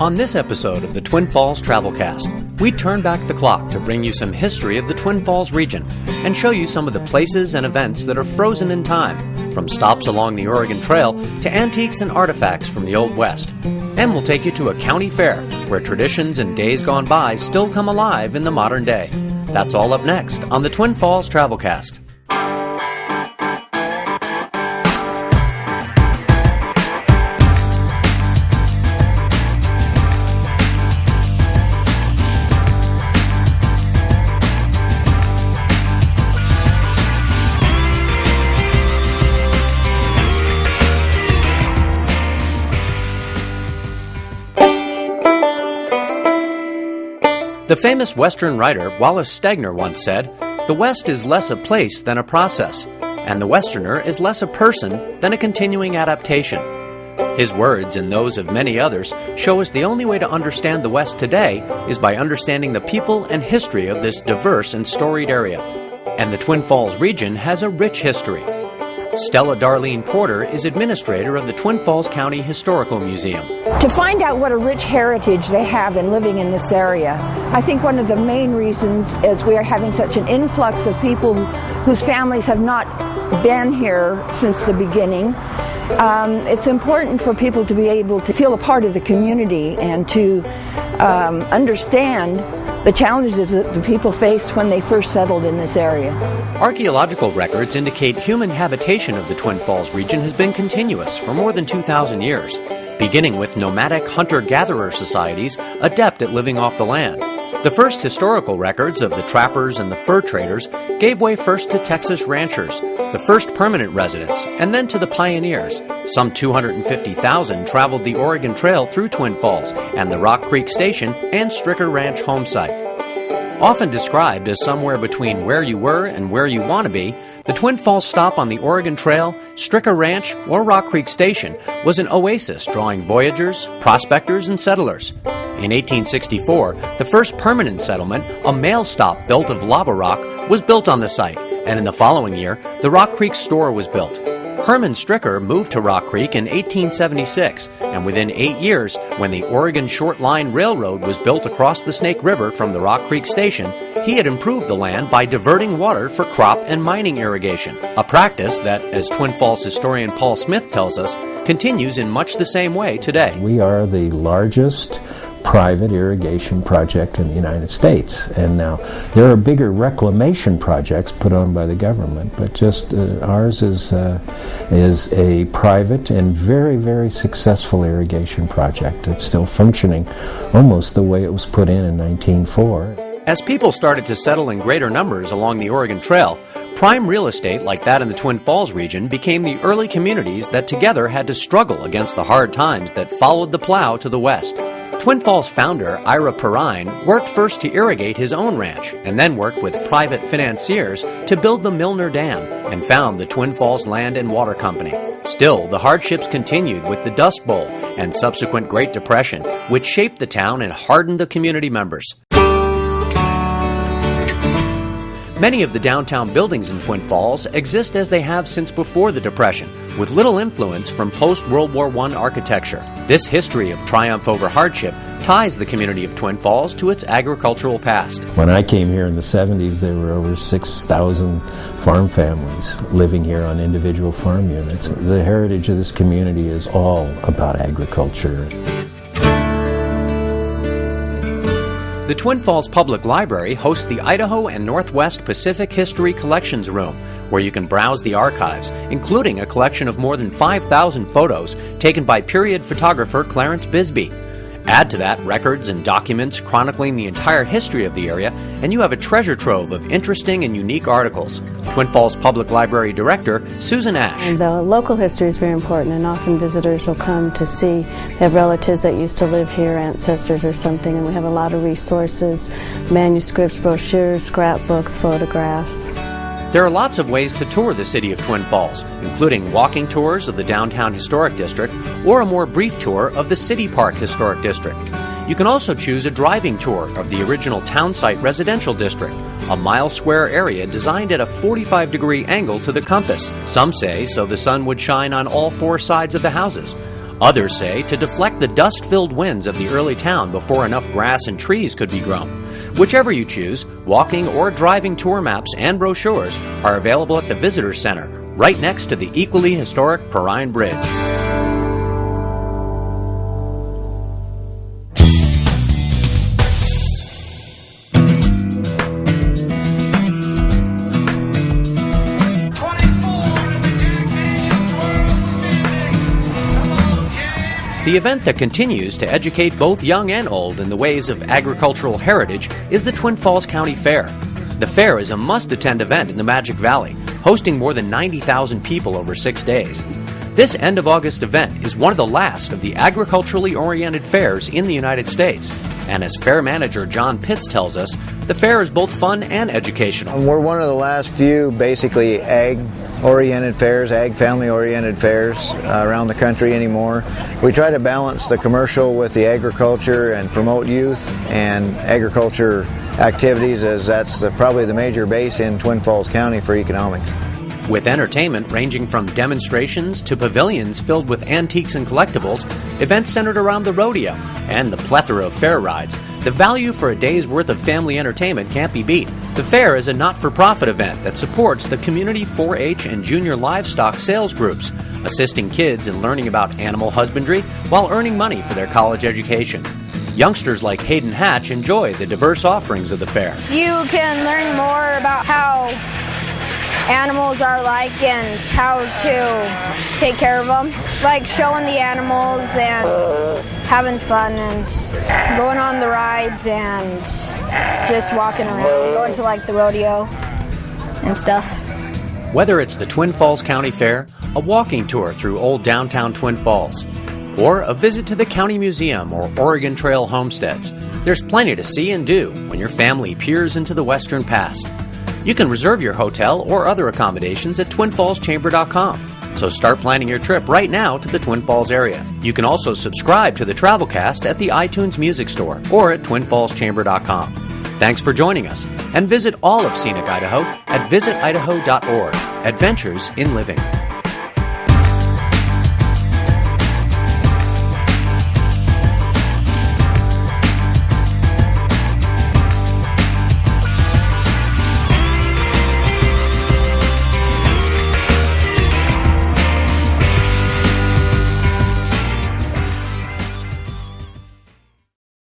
On this episode of the Twin Falls TravelCast, we turn back the clock to bring you some history of the Twin Falls region and show you some of the places and events that are frozen in time, from stops along the Oregon Trail to antiques and artifacts from the Old West. And we'll take you to a county fair where traditions and days gone by still come alive in the modern day. That's all up next on the Twin Falls TravelCast. The famous Western writer Wallace Stegner once said, "The West is less a place than a process, and the Westerner is less a person than a continuing adaptation." His words, and those of many others, show us the only way to understand the West today is by understanding the people and history of this diverse and storied area. And the Twin Falls region has a rich history. Stella Darlene Porter is administrator of the Twin Falls County Historical Museum. To find out what a rich heritage they have in living in this area, I think one of the main reasons is we are having such an influx of people whose families have not been here since the beginning. It's important for people to be able to feel a part of the community and to understand the challenges that the people faced when they first settled in this area. Archaeological records indicate human habitation of the Twin Falls region has been continuous for more than 2,000 years, beginning with nomadic hunter-gatherer societies adept at living off the land. The first historical records of the trappers and the fur traders gave way first to Texas ranchers, the first permanent residents, and then to the pioneers. Some 250,000 traveled the Oregon Trail through Twin Falls and the Rock Creek Station and Stricker Ranch home site. Often described as somewhere between where you were and where you want to be, the Twin Falls stop on the Oregon Trail, Stricker Ranch, or Rock Creek Station was an oasis drawing voyagers, prospectors, and settlers. In 1864, the first permanent settlement, a mail stop built of lava rock, was built on the site, and in the following year, the Rock Creek store was built. Herman Stricker moved to Rock Creek in 1876, and within 8 years, when the Oregon Short Line Railroad was built across the Snake River from the Rock Creek Station, he had improved the land by diverting water for crop and mining irrigation, a practice that, as Twin Falls historian Paul Smith tells us, continues in much the same way today. We are the largest private irrigation project in the United States, and now there are bigger reclamation projects put on by the government, but just ours is a private and very, very successful irrigation project. It's still functioning almost the way it was put in 1904. As people started to settle in greater numbers along the Oregon Trail, prime real estate like that in the Twin Falls region became the early communities that together had to struggle against the hard times that followed the plow to the west. Twin Falls founder Ira Perrine worked first to irrigate his own ranch and then worked with private financiers to build the Milner Dam and found the Twin Falls Land and Water Company. Still, the hardships continued with the Dust Bowl and subsequent Great Depression, which shaped the town and hardened the community members. Many of the downtown buildings in Twin Falls exist as they have since before the Depression, with little influence from post-World War I architecture. This history of triumph over hardship ties the community of Twin Falls to its agricultural past. When I came here in the 70s, there were over 6,000 farm families living here on individual farm units. The heritage of this community is all about agriculture. The Twin Falls Public Library hosts the Idaho and Northwest Pacific History Collections Room, where you can browse the archives, including a collection of more than 5,000 photos taken by period photographer Clarence Bisbee. Add to that records and documents chronicling the entire history of the area, and you have a treasure trove of interesting and unique articles. Twin Falls Public Library Director Susan Ash. And the local history is very important, and often visitors will come to see. They have relatives that used to live here, ancestors or something, and we have a lot of resources, manuscripts, brochures, scrapbooks, photographs. There are lots of ways to tour the city of Twin Falls, including walking tours of the Downtown Historic District or a more brief tour of the City Park Historic District. You can also choose a driving tour of the original Townsite Residential District, a mile-square area designed at a 45-degree angle to the compass. Some say so the sun would shine on all four sides of the houses. Others say to deflect the dust-filled winds of the early town before enough grass and trees could be grown. Whichever you choose, walking or driving tour maps and brochures are available at the Visitor Center, right next to the equally historic Perrine Bridge. The event that continues to educate both young and old in the ways of agricultural heritage is the Twin Falls County Fair. The fair is a must-attend event in the Magic Valley, hosting more than 90,000 people over 6 days. This end-of-August event is one of the last of the agriculturally oriented fairs in the United States. And as fair manager John Pitts tells us, the fair is both fun and educational. We're one of the last few basically ag-oriented fairs, ag-family-oriented fairs around the country anymore. We try to balance the commercial with the agriculture and promote youth and agriculture activities, as that's probably the major base in Twin Falls County for economics. With entertainment ranging from demonstrations to pavilions filled with antiques and collectibles, events centered around the rodeo, and the plethora of fair rides, the value for a day's worth of family entertainment can't be beat. The fair is a not-for-profit event that supports the community 4-H and junior livestock sales groups, assisting kids in learning about animal husbandry while earning money for their college education. Youngsters like Hayden Hatch enjoy the diverse offerings of the fair. You can learn more about how animals are like and how to take care of them. Like showing the animals and having fun and going on the rides and just walking around, going to like the rodeo and stuff. Whether it's the Twin Falls County Fair, a walking tour through old downtown Twin Falls, or a visit to the County Museum or Oregon Trail homesteads, there's plenty to see and do when your family peers into the western past. You can reserve your hotel or other accommodations at TwinFallsChamber.com. So start planning your trip right now to the Twin Falls area. You can also subscribe to the TravelCast at the iTunes Music Store or at TwinFallsChamber.com. Thanks for joining us, and visit all of scenic Idaho at visitidaho.org. Adventures in Living.